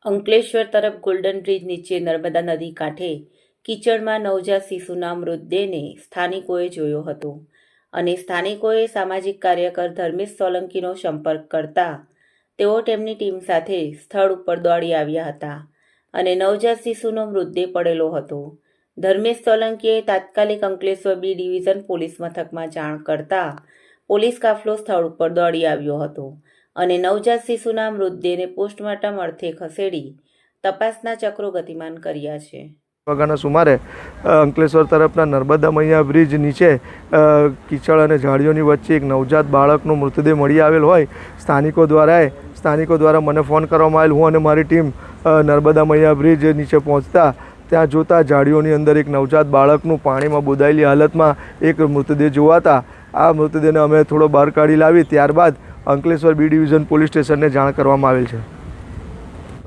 અંકલેશ્વર તરફ golden bridge નીચે નર્મદા નદી કાંઠે કીચડમાં નવજાત શિશુના મૃતદેહને સ્થાનિકોએ જોયો હતો અને સ્થાનિકોએ સામાજિક કાર્યકર ધર્મેશ સોલંકીનો સંપર્ક કરતા તેઓ તેમની ટીમ સાથે સ્થળ ઉપર દોડી આવ્યા હતા અને નવજાત શિશુનો મૃતદેહ પડેલો હતો. ધર્મેશ સોલંકીએ તાત્કાલિક અંકલેશ્વર બી ડિવિઝન પોલીસ મથકમાં જાણ કરતા પોલીસ કાફલો સ્થળ ઉપર દોડી આવ્યો હતો અને નવજાત શિશુના મૃતદેહને પોસ્ટમોર્ટમ અર્થે ખસેડી તપાસના ચક્રો ગતિમાન કર્યા છે. વાગ્યાના સુમારે અંકલેશ્વર તરફના નર્મદા મૈયા બ્રિજ નીચે કીચડ અને ઝાડીઓની વચ્ચે એક નવજાત બાળકનો મૃતદેહ મળી આવેલ હોય સ્થાનિકો દ્વારા મને ફોન કરવામાં આવેલ. હું અને મારી ટીમ નર્મદા મૈયા બ્રિજ નીચે પહોંચતા ત્યાં જોતા ઝાડીઓની અંદર એક નવજાત બાળકનું પાણીમાં બુદાયેલી હાલતમાં એક મૃતદેહ જોવાતા આ મૃતદેહને અમે થોડો બહાર કાઢી લાવી ત્યારબાદ અંકલેશ્વર બી ડિવિઝન પોલીસ સ્ટેશનને જાણ કરવામાં આવેલ છે.